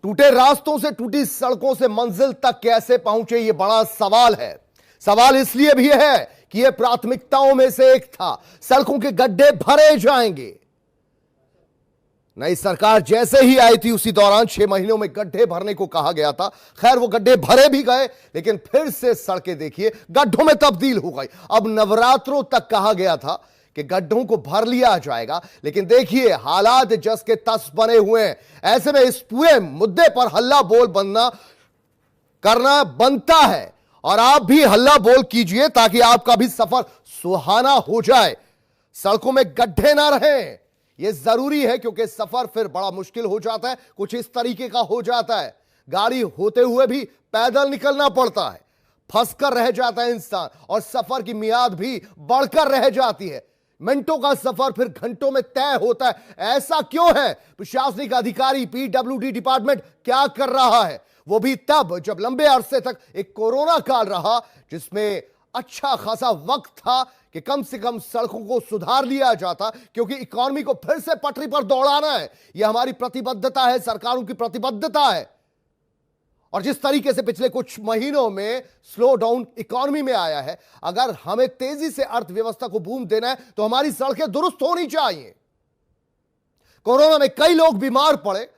टूटे रास्तों से, टूटी सड़कों से मंजिल तक कैसे पहुंचे, यह बड़ा सवाल है। सवाल इसलिए भी है कि यह प्राथमिकताओं में से एक था। सड़कों के गड्ढे भरे जाएंगे। नई सरकार जैसे ही आई थी उसी दौरान 6 महीनों में गड्ढे भरने को कहा गया था। खैर वो गड्ढे भरे भी गए, लेकिन फिर से सड़कें देखिए गड्ढों में तब्दील हो गई। अब नवरात्रों तक कहा गया था कि गड्ढों को भर लिया जाएगा, लेकिन देखिए हालात जस के तस बने हुए हैं। ऐसे में इस पूरे मुद्दे पर हल्ला बोल करना बनता है, और आप भी हल्ला बोल कीजिए ताकि आपका भी सफर सुहाना हो जाए। सड़कों में गड्ढे ना रहें, यह जरूरी है, क्योंकि सफर फिर बड़ा मुश्किल हो जाता है। कुछ इस तरीके का हो जाता है, गाड़ी होते हुए भी पैदल निकलना पड़ता है, फंसकर रह जाता है इंसान, और सफर की मियाद भी बढ़कर रह जाती है। मिनटों का सफर फिर घंटों में तय होता है। ऐसा क्यों है? प्रशासनिक अधिकारी पीडब्ल्यूडी डिपार्टमेंट क्या कर रहा है, वो भी तब जब लंबे अरसे तक एक कोरोना काल रहा, जिसमें अच्छा खासा वक्त था कि कम से कम सड़कों को सुधार लिया जाता, क्योंकि इकोनॉमी को फिर से पटरी पर दौड़ाना है। यह हमारी प्रतिबद्धता है, सरकारों की प्रतिबद्धता है। और जिस तरीके से पिछले कुछ महीनों में स्लो डाउन इकोनॉमी में आया है, अगर हमें तेजी से अर्थव्यवस्था को बूम देना है तो हमारी सड़कें दुरुस्त होनी चाहिए। कोरोना में कई लोग बीमार पड़े,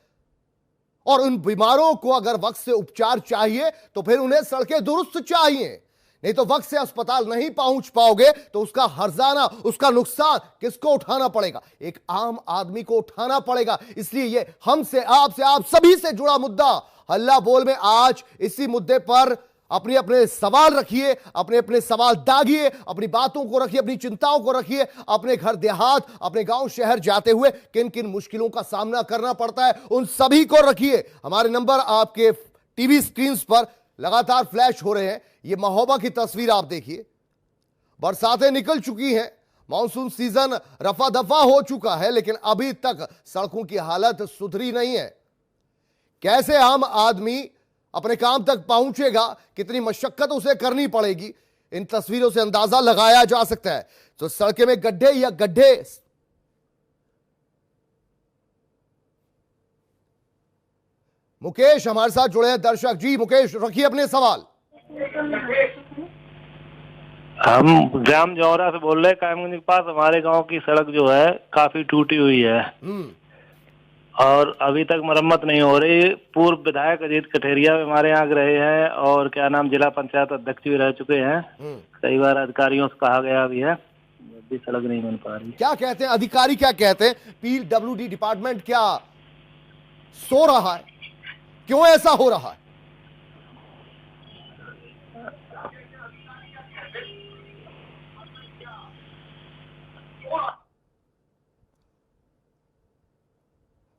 और उन बीमारों को अगर वक्त से उपचार चाहिए तो फिर उन्हें सड़कें दुरुस्त चाहिए। नहीं तो वक्त से अस्पताल नहीं पहुंच पाओगे तो उसका हर्जाना, उसका नुकसान किसको उठाना पड़ेगा? एक आम आदमी को उठाना पड़ेगा। इसलिए ये हमसे, आपसे, आप सभी से जुड़ा मुद्दा। हल्ला बोल में आज इसी मुद्दे पर अपने अपने सवाल रखिए, अपने अपने सवाल दागिए, अपनी बातों को रखिए, अपनी चिंताओं को रखिए। अपने घर देहात, अपने गांव शहर जाते हुए किन किन मुश्किलों का सामना करना पड़ता है, उन सभी को रखिए। हमारे नंबर आपके टीवी स्क्रीन पर लगातार फ्लैश हो रहे हैं। ये महोबा की तस्वीर आप देखिए। बरसातें निकल चुकी हैं, मानसून सीजन रफा दफा हो चुका है, लेकिन अभी तक सड़कों की हालत सुधरी नहीं है। कैसे आम आदमी अपने काम तक पहुंचेगा, कितनी मशक्कत उसे करनी पड़ेगी, इन तस्वीरों से अंदाजा लगाया जा सकता है। तो सड़कें में गड्ढे या गड्ढे, मुकेश हमारे साथ जुड़े हैं दर्शक जी। मुकेश, रखिए अपने सवाल। हम ग्राम जौहरा से बोल रहे हैं, कायमगंज के पास। हमारे गांव की सड़क जो है काफी टूटी हुई है और अभी तक मरम्मत नहीं हो रही। पूर्व विधायक अजीत कठेरिया हमारे यहाँ रहे हैं, और क्या नाम, जिला पंचायत अध्यक्ष भी रह चुके हैं। कई बार अधिकारियों से कहा गया भी है, अभी सड़क नहीं बन पा रही। क्या कहते हैं अधिकारी, क्या कहते हैं? पीडब्ल्यूडी डिपार्टमेंट क्या सो रहा है? क्यों ऐसा हो रहा है?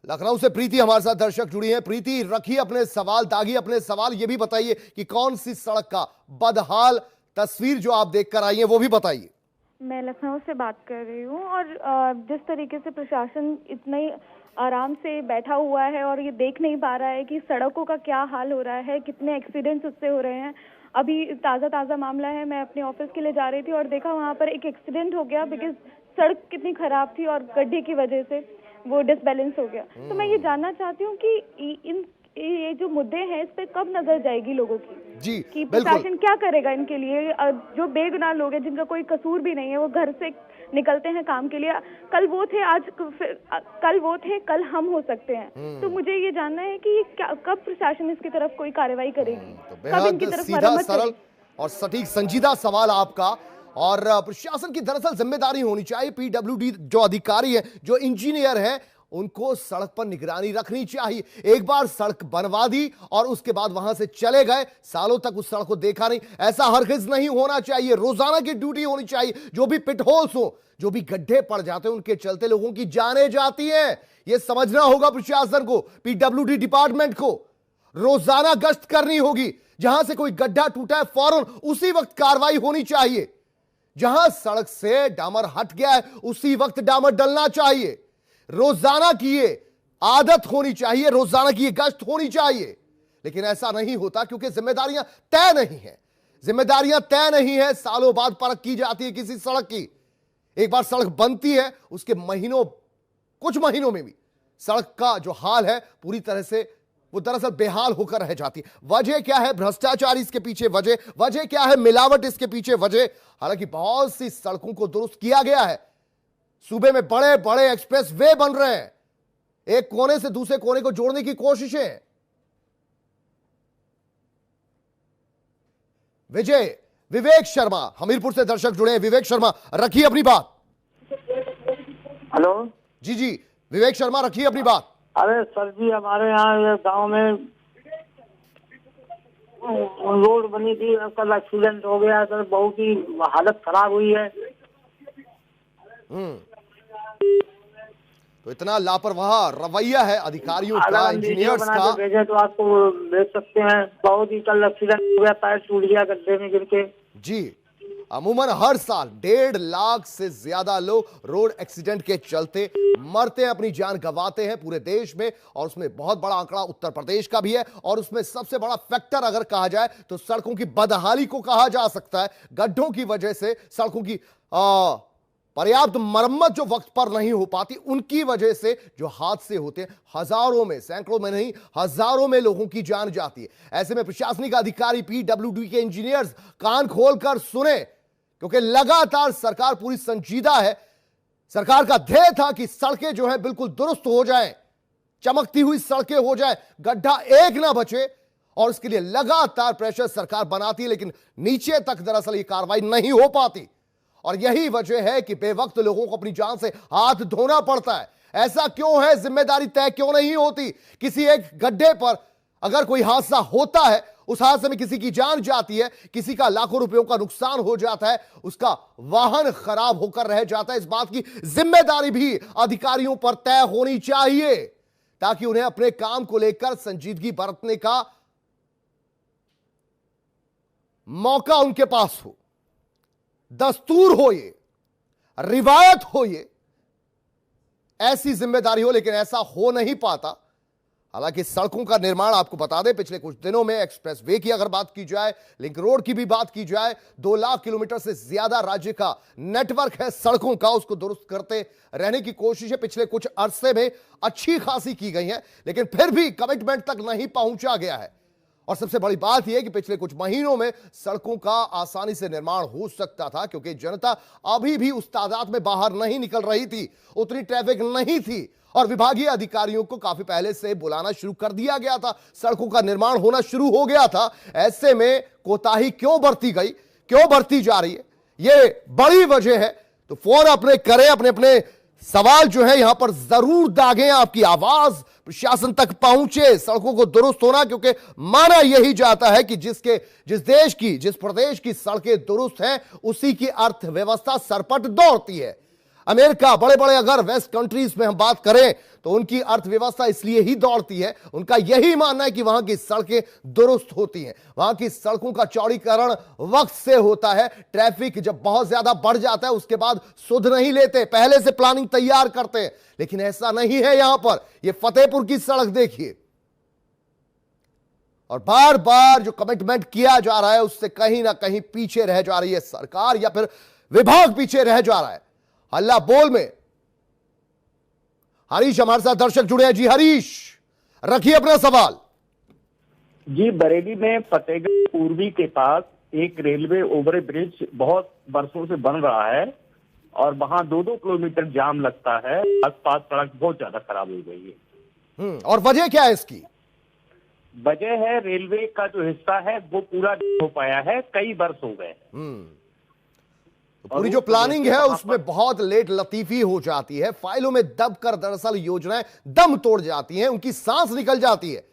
लखनऊ से प्रीति हमारे साथ दर्शक जुड़ी हैं। प्रीति, रखिए अपने सवाल, दागिए अपने सवाल। ये भी बताइए कि कौन सी सड़क का बदहाल तस्वीर जो आप देखकर आई है वो भी बताइए। मैं लखनऊ से बात कर रही हूँ, और जिस तरीके से प्रशासन इतना ही आराम से बैठा हुआ है और ये देख नहीं पा रहा है कि सड़कों का क्या हाल हो रहा है, कितने एक्सीडेंट्स उससे हो रहे हैं। अभी ताज़ा मामला है, मैं अपने ऑफिस के लिए जा रही थी और देखा वहाँ पर एक एक्सीडेंट हो गया, बिकॉज सड़क कितनी खराब थी और गड्ढे की वजह से वो डिसबैलेंस हो गया। तो मैं ये जानना चाहती हूँ कि ये जो मुद्दे हैं इस पे कब नजर जाएगी लोगों की जी, कि प्रशासन क्या करेगा इनके लिए? जो बेगुनाह लोग हैं, जिनका कोई कसूर भी नहीं है, वो घर से निकलते हैं काम के लिए। कल वो थे, आज कल वो थे, कल हम हो सकते हैं। तो मुझे ये जानना है कि कब प्रशासन इसकी तरफ कोई कार्रवाई करेगी, कब इनकी तरफ मरम्मत करेगी? सरल और सटीक संजीदा सवाल आपका। और प्रशासन की दरअसल जिम्मेदारी होनी चाहिए, पीडब्ल्यूडी जो अधिकारी है, जो इंजीनियर है, उनको सड़क पर निगरानी रखनी चाहिए। एक बार सड़क बनवा दी और उसके बाद वहां से चले गए, सालों तक उस सड़क को देखा नहीं, ऐसा हरगिज नहीं होना चाहिए। रोजाना की ड्यूटी होनी चाहिए। जो भी पिट होल्स हो, जो भी गड्ढे पड़ जाते हैं, उनके चलते लोगों की जानें जाती हैं। यह समझना होगा प्रशासन को, पीडब्ल्यूडी डिपार्टमेंट को। रोजाना गश्त करनी होगी। जहां से कोई गड्ढा टूटा है फौरन उसी वक्त कार्रवाई होनी चाहिए। जहां सड़क से डामर हट गया है उसी वक्त डामर डलना चाहिए। रोजाना की ये आदत होनी चाहिए, रोजाना की ये गश्त होनी चाहिए। लेकिन ऐसा नहीं होता, क्योंकि जिम्मेदारियां तय नहीं है। जिम्मेदारियां तय नहीं है, सालों बाद परख की जाती है किसी सड़क की। एक बार सड़क बनती है, उसके महीनों, कुछ महीनों में भी सड़क का जो हाल है पूरी तरह से वो दरअसल बेहाल होकर रह जाती है। वजह क्या है? भ्रष्टाचार इसके पीछे वजह क्या है? मिलावट इसके पीछे वजह। हालांकि बहुत सी सड़कों को दुरुस्त किया गया है, सूबे में बड़े बड़े एक्सप्रेस वे बन रहे हैं, एक कोने से दूसरे कोने को जोड़ने की कोशिशें। विवेक शर्मा हमीरपुर से दर्शक जुड़े हैं। विवेक शर्मा, रखिए अपनी बात। हेलो जी जी, विवेक शर्मा, रखिए अपनी बात। अरे सर जी, हमारे यहाँ गांव में रोड बनी थी, कल एक्सीडेंट हो गया सर, बहुत ही हालत खराब हुई है। तो इतना लापरवाह रवैया है अधिकारियों का, इंजीनियर्स का। भेजे तो आपको देख सकते हैं, बहुत ही कल एक्सीडेंट हो गया, पैर टूट गया गड्ढे में गिर के। जी, अमूमन हर साल 1.5 लाख से ज्यादा लोग रोड एक्सीडेंट के चलते मरते हैं, अपनी जान गंवाते हैं पूरे देश में। और उसमें बहुत बड़ा आंकड़ा उत्तर प्रदेश का भी है, और उसमें सबसे बड़ा फैक्टर अगर कहा जाए तो सड़कों की बदहाली को कहा जा सकता है। गड्ढों की वजह से सड़कों की पर्याप्त मरम्मत जो वक्त पर नहीं हो पाती, उनकी वजह से जो हादसे होते हैं, हजारों में, सैकड़ों में नहीं, हजारों में लोगों की जान जाती है। ऐसे में प्रशासनिक अधिकारी, पीडब्ल्यूडी के इंजीनियर्स कान खोलकर सुने, क्योंकि लगातार सरकार पूरी संजीदा है। सरकार का ध्येय था कि सड़कें जो है बिल्कुल दुरुस्त हो जाएं, चमकती हुई सड़कें हो जाएं, गड्ढा एक ना बचे, और इसके लिए लगातार प्रेशर सरकार बनाती है, लेकिन नीचे तक दरअसल ये कार्रवाई नहीं हो पाती। और यही वजह है कि बेवक्त लोगों को अपनी जान से हाथ धोना पड़ता है। ऐसा क्यों है? जिम्मेदारी तय क्यों नहीं होती? किसी एक गड्ढे पर अगर कोई हादसा होता है, उस हादसे में किसी की जान जाती है, किसी का लाखों रुपयों का नुकसान हो जाता है, उसका वाहन खराब होकर रह जाता है। इस बात की जिम्मेदारी भी अधिकारियों पर तय होनी चाहिए, ताकि उन्हें अपने काम को लेकर संजीदगी बरतने का मौका उनके पास हो, दस्तूर हो, ये रिवायत हो, ये ऐसी जिम्मेदारी हो। लेकिन ऐसा हो नहीं पाता। हालांकि सड़कों का निर्माण, आपको बता दें, पिछले कुछ दिनों में एक्सप्रेस वे की अगर बात की जाए, लिंक रोड की भी बात की जाए, 2 लाख किलोमीटर से ज्यादा राज्य का नेटवर्क है सड़कों का, उसको दुरुस्त करते रहने की कोशिशें पिछले कुछ अरसे में अच्छी खासी की गई हैं, लेकिन फिर भी कमिटमेंट तक नहीं पहुंचा गया है। और सबसे बड़ी बात यह है कि पिछले कुछ महीनों में सड़कों का आसानी से निर्माण हो सकता था, क्योंकि जनता अभी भी उस तादाद में बाहर नहीं निकल रही थी, उतनी ट्रैफिक नहीं थी, और विभागीय अधिकारियों को काफी पहले से बुलाना शुरू कर दिया गया था, सड़कों का निर्माण होना शुरू हो गया था। ऐसे में कोताही क्यों बरती गई, क्यों बरती जा रही है, यह बड़ी वजह है। तो फोन अपने करें, अपने अपने सवाल जो है यहां पर जरूर दागें, आपकी आवाज प्रशासन तक पहुंचे, सड़कों को दुरुस्त होना, क्योंकि माना यही जाता है कि जिस देश की, जिस प्रदेश की सड़कें दुरुस्त हैं, उसी की अर्थव्यवस्था सरपट दौड़ती है। अमेरिका, बड़े बड़े अगर वेस्ट कंट्रीज में हम बात करें तो उनकी अर्थव्यवस्था इसलिए ही दौड़ती है, उनका यही मानना है कि वहां की सड़कें दुरुस्त होती हैं, वहां की सड़कों का चौड़ीकरण वक्त से होता है। ट्रैफिक जब बहुत ज्यादा बढ़ जाता है उसके बाद सुध नहीं लेते, पहले से प्लानिंग तैयार करते हैं, लेकिन ऐसा नहीं है यहां पर। यह फतेहपुर की सड़क देखिए, और बार बार जो कमिटमेंट किया जा रहा है उससे कहीं ना कहीं पीछे रह जा रही है सरकार, या फिर विभाग पीछे रह जा रहा है। हल्ला बोल में हरीश हमारे साथ दर्शक जुड़े हैं। जी हरीश, रखिए अपना सवाल। जी, बरेली में फतेहगढ़ पूर्वी के पास एक रेलवे ओवर ब्रिज बहुत वर्षों से बन रहा है, और वहां 2-2 किलोमीटर जाम लगता है। आसपास सड़क बहुत ज्यादा खराब हो गई है। और वजह क्या है इसकी? वजह है रेलवे का जो हिस्सा है वो पूरा नहीं हो पाया है, कई वर्ष हो गए। तो पूरी जो प्लानिंग है उसमें बहुत लेट लतीफी हो जाती है, फाइलों में दबकर दरअसल योजनाएं दम तोड़ जाती हैं, उनकी सांस निकल जाती है।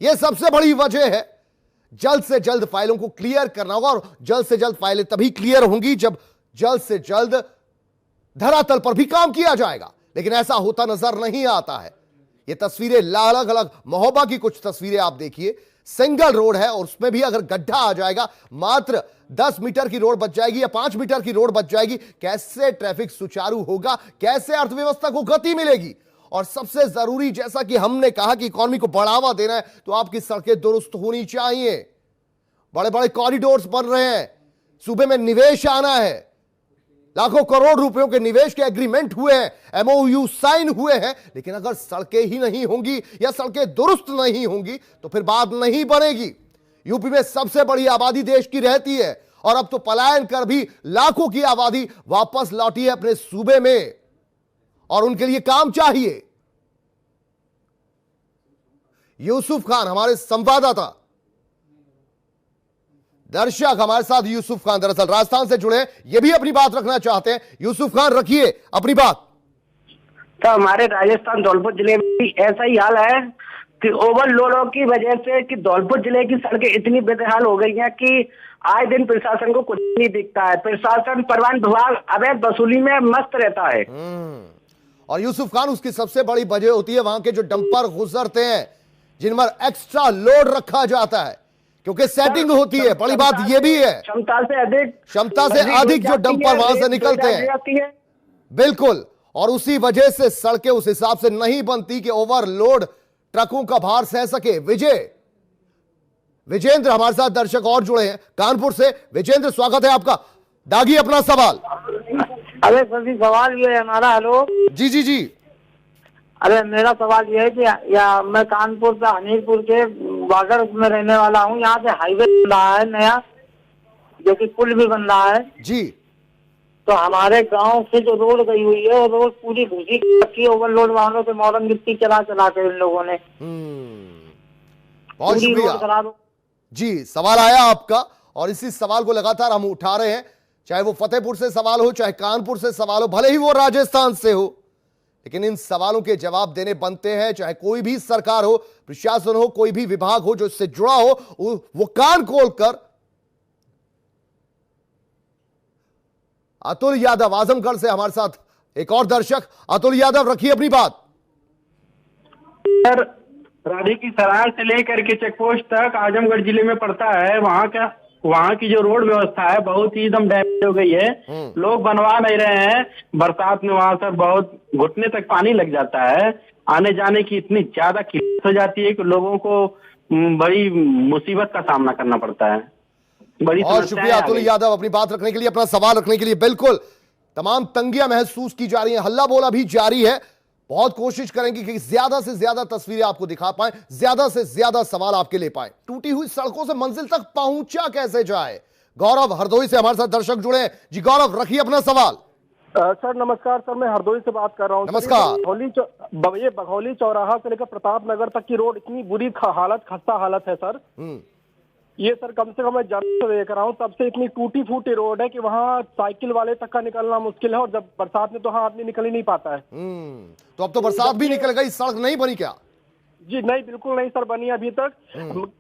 यह सबसे बड़ी वजह है। जल्द से जल्द फाइलों को क्लियर करना होगा, और जल्द से जल्द फाइलें तभी क्लियर होंगी जब जल्द से जल्द धरातल पर भी काम किया जाएगा। लेकिन ऐसा होता नजर नहीं आता है। ये तस्वीरें, अलग अलग महोबा की कुछ तस्वीरें आप देखिए, सिंगल रोड है और उसमें भी अगर गड्ढा आ जाएगा, मात्र 10 मीटर की रोड बच जाएगी या 5 मीटर की रोड बच जाएगी, कैसे ट्रैफिक सुचारू होगा, कैसे अर्थव्यवस्था को गति मिलेगी? और सबसे जरूरी, जैसा कि हमने कहा कि इकोनॉमी को बढ़ावा देना है, तो आपकी सड़कें दुरुस्त होनी चाहिए। बड़े बड़े कॉरिडोर्स बन रहे हैं, सूबे में निवेश आना है, लाखों करोड़ रुपयों के निवेश के एग्रीमेंट हुए हैं, एमओयू साइन हुए हैं, लेकिन अगर सड़कें ही नहीं होंगी या सड़कें दुरुस्त नहीं होंगी तो फिर बात नहीं बनेगी। यूपी में सबसे बड़ी आबादी देश की रहती है और अब तो पलायन कर भी लाखों की आबादी वापस लौटी है अपने सूबे में और उनके लिए काम चाहिए। यूसुफ खान हमारे संवाददाता, दर्शक हमारे साथ यूसुफ खान दरअसल राजस्थान से जुड़े, ये भी अपनी बात रखना चाहते हैं। यूसुफ खान रखिए अपनी बात। तो हमारे राजस्थान धौलपुर जिले में भी ऐसा ही हाल है कि ओवरलोडों की वजह से कि धौलपुर जिले की सड़कें इतनी बेहाल हो गई हैं कि आए दिन प्रशासन को कुछ नहीं दिखता है। प्रशासन परिवहन विभाग अवैध वसूली में मस्त रहता है। और यूसुफ खान, उसकी सबसे बड़ी वजह होती है वहां के जो डंपर गुजरते हैं जिन पर एक्स्ट्रा लोड रखा जाता है, क्योंकि सेटिंग होती है। बड़ी बात यह भी है, क्षमता से अधिक जो डंपर वहां से निकलते हैं। बिल्कुल, और उसी वजह से सड़कें उस हिसाब से नहीं बनती कि ओवरलोड ट्रकों का भार सह सके। विजेंद्र हमारे साथ दर्शक और जुड़े हैं कानपुर से। विजेंद्र, स्वागत है आपका, दागी अपना सवाल। अरे सर जी, सवाल ये है हमारा। हेलो जी जी जी। अरे मेरा सवाल ये है कि मैं कानपुर से हमीरपुर के बागर में रहने वाला हूँ। यहाँ से हाईवे बन रहा है नया, जो कि पुल भी बन रहा है जी। तो हमारे गांव से जो रोड गई हुई है, वो रोड पूरी भूसी रखी है ओवरलोड वाहनों पे मॉडर्न गिट्टी चला के इन लोगों ने। बहुत शुक्रिया जी। सवाल आया आपका और इसी सवाल को लगातार हम उठा रहे हैं, चाहे वो फतेहपुर से सवाल हो, चाहे कानपुर से सवाल हो, भले ही वो राजस्थान से हो, लेकिन इन सवालों के जवाब देने बनते हैं। चाहे कोई भी सरकार हो, प्रशासन हो, कोई भी विभाग हो जो इससे जुड़ा हो, वो कान खोलकर। अतुल यादव आजमगढ़ से हमारे साथ एक और दर्शक। अतुल यादव, रखिए अपनी बात। सर, राधी की सराय से लेकर के चेक पोस्ट तक आजमगढ़ जिले में पड़ता है। वहाँ की जो रोड व्यवस्था है बहुत ही एकदम डैमेज हो गई है। लोग बनवा नहीं रहे हैं। बरसात में वहाँ सर बहुत घुटने तक पानी लग जाता है। आने जाने की इतनी ज्यादा किल्लत हो जाती है कि लोगों को बड़ी मुसीबत का सामना करना पड़ता है। बड़ी बहुत शुक्रिया अतुल यादव अपनी बात रखने के लिए, अपना सवाल रखने के लिए। बिल्कुल तमाम तंगियां महसूस की जा रही हैं, हल्ला बोला भी जारी है। बहुत कोशिश करेंगे कि ज्यादा से ज्यादा तस्वीरें आपको दिखा पाएं, ज्यादा से ज्यादा सवाल आपके ले पाएं। टूटी हुई सड़कों से मंजिल तक पहुंचा कैसे जाए? गौरव हरदोई से हमारे साथ दर्शक जुड़े हैं। जी गौरव, रखिए अपना सवाल। सर नमस्कार सर, मैं हरदोई से बात कर रहा हूँ। नमस्कार। ये बघौली चौराहा से लेकर प्रताप नगर तक की रोड इतनी बुरी खस्ता हालत है सर। ये सर कम से कम मैं जब से देख रहा हूँ तब से इतनी टूटी फूटी रोड है कि वहाँ साइकिल वाले तक का निकलना मुश्किल है, और जब बरसात में तो हाँ आदमी निकल ही नहीं पाता है। तो अब तो बरसात भी निकल गई, सड़क नहीं बनी क्या? जी नहीं, बिल्कुल नहीं सर बनी अभी तक।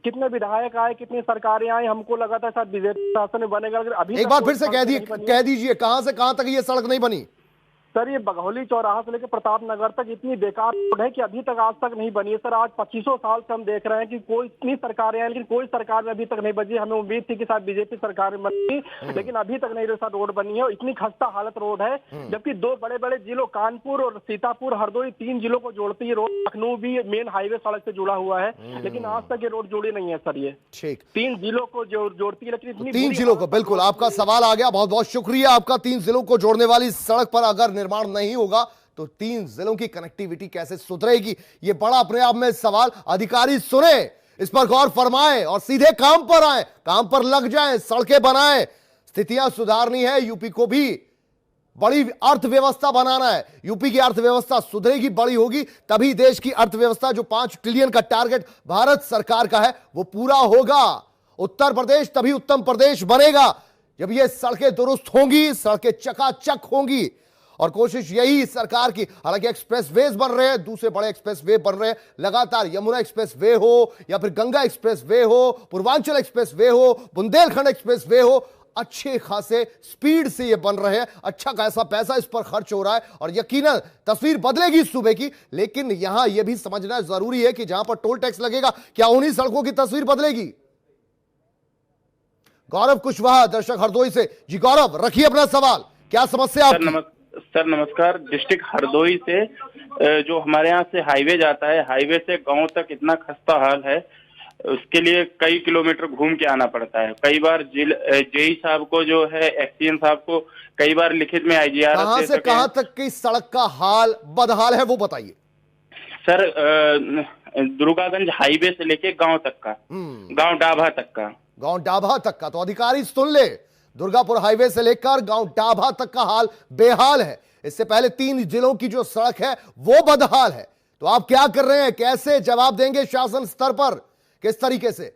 कितने विधायक आए, कितनी सरकारें आई, हमको लगा था शायद बीजेपी शासन में बनेगा, लेकिन अभी एक बार फिर से कह दीजिए कहां से कहां तक ये सड़क नहीं बनी? सर ये बघौली चौराहा से लेकर प्रताप नगर तक इतनी बेकार रोड है कि अभी तक आज तक नहीं बनी है सर। आज 2500 साल से हम देख रहे हैं कि कोई इतनी सरकारें हैं, लेकिन कोई सरकार में अभी तक नहीं बनी। हमें उम्मीद थी कि शायद बीजेपी सरकार में बनी, लेकिन अभी तक नहीं सर रोड बनी है। इतनी खस्ता हालत रोड है, जबकि दो बड़े बड़े जिलों कानपुर और सीतापुर हरदोई 3 जिलों को जोड़ती है रोड। लखनऊ भी मेन हाईवे सड़क से जुड़ा हुआ है, लेकिन आज तक ये रोड जुड़ी नहीं है सर। ये ठीक 3 जिलों को जोड़ती है, लेकिन इतनी 3 जिलों को। बिल्कुल आपका सवाल आ गया, बहुत बहुत शुक्रिया आपका। 3 जिलों को जोड़ने वाली सड़क पर अगर निर्माण नहीं होगा तो 3 जिलों की कनेक्टिविटी कैसे सुधरेगी? ये बड़ा अपने आप में सवाल। अधिकारी सुने, इस पर गौर फरमाएं और सीधे काम पर आए, काम पर लग जाएं, सड़कें बनाएं। स्थितियां सुधारनी है, यूपी को भी बड़ी अर्थव्यवस्था बनाना है। यूपी की अर्थव्यवस्था सुधरेगी, बड़ी होगी, तभी देश की अर्थव्यवस्था जो 5 ट्रिलियन का टारगेट भारत सरकार का है वो पूरा होगा। उत्तर प्रदेश तभी उत्तम प्रदेश बनेगा जब ये सड़कें दुरुस्त होंगी, सड़कें चकाचक होंगी। और कोशिश यही सरकार की, हालांकि एक्सप्रेसवेज बन रहे हैं, दूसरे बड़े एक्सप्रेसवे बन रहे हैं लगातार। यमुना एक्सप्रेसवे हो या फिर गंगा एक्सप्रेसवे हो, पूर्वांचल एक्सप्रेसवे हो, बुंदेलखंड एक्सप्रेसवे हो, अच्छे खासे स्पीड से ये बन रहे हैं। अच्छा खासा पैसा इस पर खर्च हो रहा है और यकीनन तस्वीर बदलेगी सूबे की। लेकिन यहां यह भी समझना जरूरी है कि जहां पर टोल टैक्स लगेगा, क्या उन्हीं सड़कों की तस्वीर बदलेगी? गौरव कुशवाहा दर्शक हरदोई से। जी गौरव, रखिए अपना सवाल, क्या समस्या आपकी? सर नमस्कार। डिस्ट्रिक्ट हरदोई से जो हमारे यहाँ से हाईवे जाता है, हाईवे से गांव तक इतना खस्ता हाल है। उसके लिए कई किलोमीटर घूम के आना पड़ता है। कई बार जेई साहब को जो है एक्सीएन साहब को कई बार लिखित में IGR कहां से कहां तक की सड़क का हाल बदहाल है वो बताइए सर। दुर्गागंज हाईवे से लेके गांव तक का, गांव डाभा तक का, गांव डाभा तक का। तो अधिकारी सुन ले, दुर्गापुर हाईवे से लेकर गांव डाभा तक का हाल बेहाल है। इससे पहले 3 जिलों की जो सड़क है वो बदहाल है। तो आप क्या कर रहे हैं, कैसे जवाब देंगे शासन स्तर पर, किस तरीके से?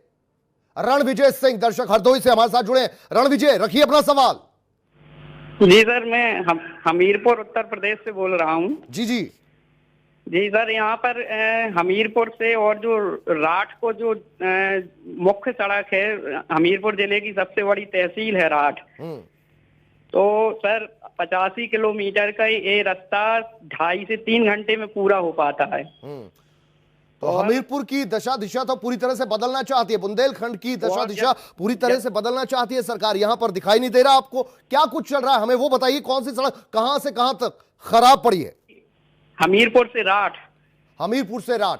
रणविजय सिंह दर्शक हरदोई से हमारे साथ जुड़े। रणविजय, रखिए अपना सवाल। जी सर, मैं हमीरपुर उत्तर प्रदेश से बोल रहा हूँ। जी जी जी सर, यहाँ पर हमीरपुर से और जो राठ को जो मुख्य सड़क है, हमीरपुर जिले की सबसे बड़ी तहसील है राठ। तो सर 85 किलोमीटर का ये रास्ता 2.5 से 3 घंटे में पूरा हो पाता है। तो हमीरपुर की दशा दिशा तो पूरी तरह से बदलना चाहती है, बुंदेलखंड की दशा दिशा पूरी तरह से बदलना चाहती है सरकार। यहाँ पर दिखाई नहीं दे रहा आपको, क्या कुछ चल रहा है हमें वो बताइए। कौन सी सड़क कहां से कहां तक खराब पड़ी है? हमीरपुर से राठ। हमीरपुर से राठ,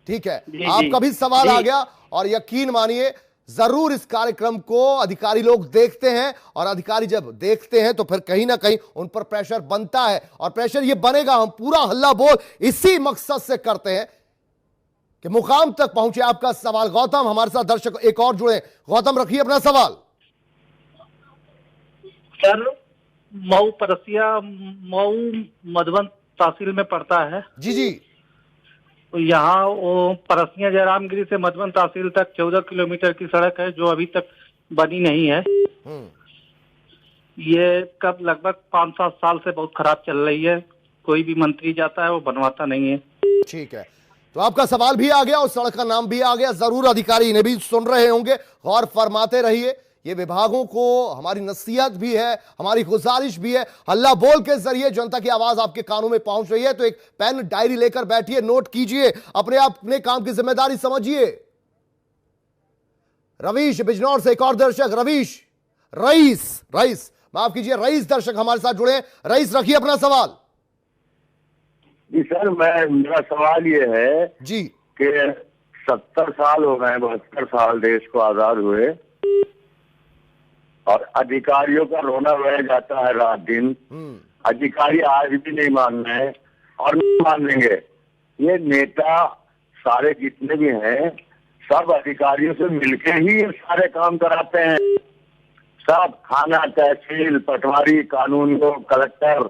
ठीक है। आपका भी सवाल आ गया और यकीन मानिए जरूर इस कार्यक्रम को अधिकारी लोग देखते हैं, और अधिकारी जब देखते हैं तो फिर कहीं ना कहीं उन पर प्रेशर बनता है, और प्रेशर ये बनेगा। हम पूरा हल्ला बोल इसी मकसद से करते हैं कि मुकाम तक पहुंचे। आपका सवाल गौतम, हमारे साथ दर्शक एक और जुड़े। गौतम, रखिए अपना सवाल। सर मऊ परसिया, मऊ मधुबन तहसील में पड़ता है। जी जी। तो यहाँ वो परसिया जयरामगिरी से मधुबन तहसील तक 14 किलोमीटर की सड़क है जो अभी तक बनी नहीं है। ये कब लगभग 5-7 साल से बहुत खराब चल रही है। कोई भी मंत्री जाता है वो बनवाता नहीं है। ठीक है, तो आपका सवाल भी आ गया और सड़क का नाम भी आ गया। जरूर अधिकारी इन्हें भी सुन रहे होंगे, गौर फरमाते रहिए। ये विभागों को हमारी नसीहत भी है, हमारी गुजारिश भी है। हल्ला बोल के जरिए जनता की आवाज आपके कानों में पहुंच रही है। तो एक पेन डायरी लेकर बैठिए, नोट कीजिए, अपने काम की जिम्मेदारी समझिए। रवीश बिजनौर से एक और दर्शक, रईस माफ कीजिए, रईस दर्शक हमारे साथ जुड़े। रईस, रखिए अपना सवाल। जी सर, मेरा सवाल ये है जी कि 70 साल हो गए, 72 साल देश को आजाद हुए, और अधिकारियों का रोना बह जाता है रात दिन। अधिकारी आज भी नहीं मान रहे और नहीं मान लेंगे। ये नेता सारे जितने भी हैं सब अधिकारियों से मिलके ही ये सारे काम कराते हैं। सब थाना, तहसील, पटवारी, कानून को, कलेक्टर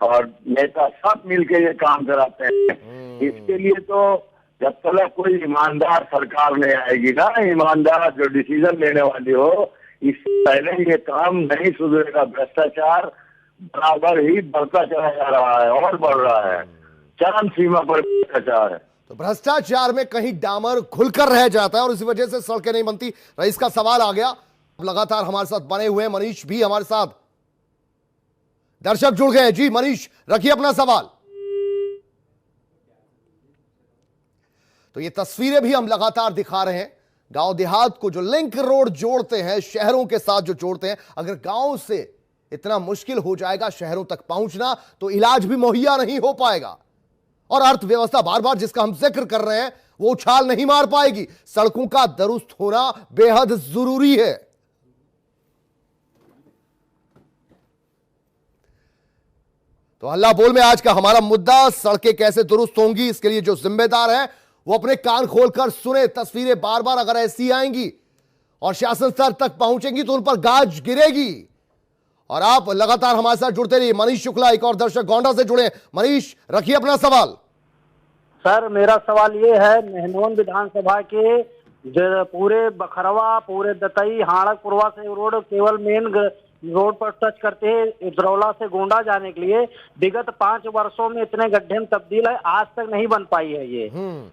और नेता सब मिलके ये काम कराते हैं। इसके लिए तो जब तक कोई ईमानदार सरकार नहीं आएगी ना, ईमानदार जो डिसीजन लेने वाली हो, इससे पहले ये काम नहीं सुधरेगा। भ्रष्टाचार बराबर ही बढ़ता चला जा रहा है और बढ़ रहा है, चरम सीमा पर भ्रष्टाचार है। तो भ्रष्टाचार में कहीं डामर खुलकर रह जाता है और इसी वजह से सड़कें नहीं बनती। रईस का सवाल आ गया, लगातार हमारे साथ बने हुए हैं। मनीष भी हमारे साथ दर्शक जुड़ गए हैं। जी मनीष, रखिए अपना सवाल। तो ये तस्वीरें भी हम लगातार दिखा रहे हैं। गांव देहात को जो लिंक रोड जोड़ते हैं शहरों के साथ जो जोड़ते हैं, अगर गांव से इतना मुश्किल हो जाएगा शहरों तक पहुंचना तो इलाज भी मुहैया नहीं हो पाएगा, और अर्थव्यवस्था बार बार जिसका हम जिक्र कर रहे हैं वो उछाल नहीं मार पाएगी। सड़कों का दुरुस्त होना बेहद जरूरी है। तो हल्ला बोल में आज का हमारा मुद्दा सड़कें कैसे दुरुस्त होंगी, इसके लिए जो जिम्मेदार है वो अपने कान खोलकर सुने। तस्वीरें बार बार अगर ऐसी आएंगी और शासन स्तर तक पहुंचेंगी तो उन पर गाज गिरेगी। और आप लगातार हमारे साथ जुड़ते रहिए। मनीष शुक्ला एक और दर्शक गोंडा से जुड़े। मनीष, रखिए अपना सवाल। सर मेरा सवाल ये है, मेहनौन विधानसभा के पूरे बखरवा, पूरे दतई, हाड़कपुरवा से रोड केवल मेन रोड पर टच करते हैं इधरौला से गोंडा जाने के लिए। विगत 5 वर्षों में इतने गड्ढे में तब्दील है, आज तक नहीं बन पाई है। ये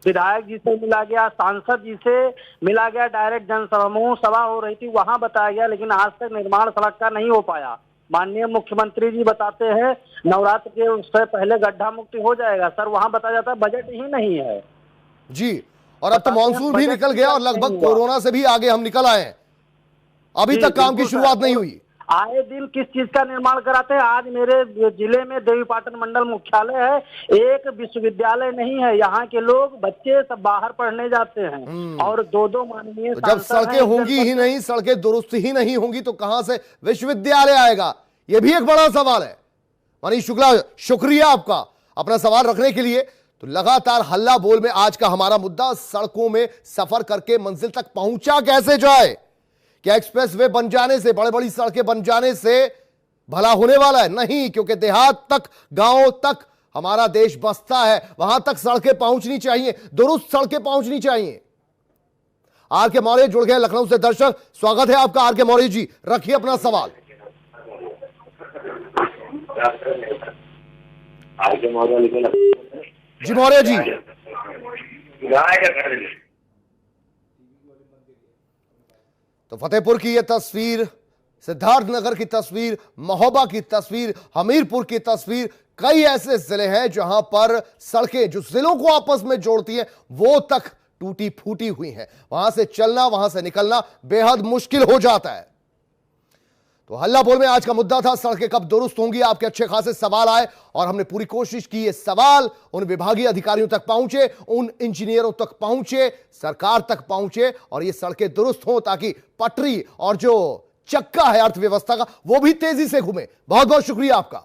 विधायक जी से मिला गया, सांसद जी से मिला गया, डायरेक्ट जनसमूह सभा हो रही थी, वहां बताया गया, लेकिन आज तक निर्माण सड़क का नहीं हो पाया। माननीय मुख्यमंत्री जी बताते हैं नवरात्र के उससे पहले गड्ढा मुक्ति हो जाएगा। सर वहां बताया जाता है बजट ही नहीं है जी। और अब तो मानसून भी निकल गया और लगभग कोरोना से भी आगे हम निकल आए हैं, अभी तक काम की शुरुआत नहीं हुई। आए दिन किस चीज का निर्माण कराते हैं। आज मेरे जिले में देवीपाटन मंडल मुख्यालय है, एक विश्वविद्यालय नहीं है। यहाँ के लोग बच्चे सब बाहर पढ़ने जाते हैं और दो माननीय तो जब सड़कें होंगी ही नहीं, सड़कें दुरुस्त ही नहीं होंगी, तो कहां से विश्वविद्यालय आएगा? यह भी एक बड़ा सवाल है। मनीष शुक्ला, शुक्रिया आपका अपना सवाल रखने के लिए। तो लगातार हल्ला बोल में आज का हमारा मुद्दा, सड़कों में सफर करके मंजिल तक पहुंचा कैसे जाए? क्या एक्सप्रेसवे बन जाने से, बड़ी बड़ी सड़कें बन जाने से भला होने वाला है? नहीं, क्योंकि देहात तक, गांव तक हमारा देश बसता है, वहां तक सड़कें पहुंचनी चाहिए, दुरुस्त सड़कें पहुंचनी चाहिए। आर के मौर्य जुड़ गए लखनऊ से। दर्शक, स्वागत है आपका आर के मौर्य जी, रखिए अपना सवाल। जी मौर्य जी, तो फतेहपुर की यह तस्वीर, सिद्धार्थनगर की तस्वीर, महोबा की तस्वीर, हमीरपुर की तस्वीर, कई ऐसे जिले हैं जहां पर सड़कें जो जिलों को आपस में जोड़ती हैं वो तक टूटी फूटी हुई हैं। वहां से चलना, वहां से निकलना बेहद मुश्किल हो जाता है। तो हल्ला बोल में आज का मुद्दा था, सड़कें कब दुरुस्त होंगी। आपके अच्छे खासे सवाल आए और हमने पूरी कोशिश की ये सवाल उन विभागीय अधिकारियों तक पहुंचे, उन इंजीनियरों तक पहुंचे, सरकार तक पहुंचे और ये सड़कें दुरुस्त हों ताकि पटरी और जो चक्का है अर्थव्यवस्था का वो भी तेजी से घूमे। बहुत बहुत शुक्रिया आपका।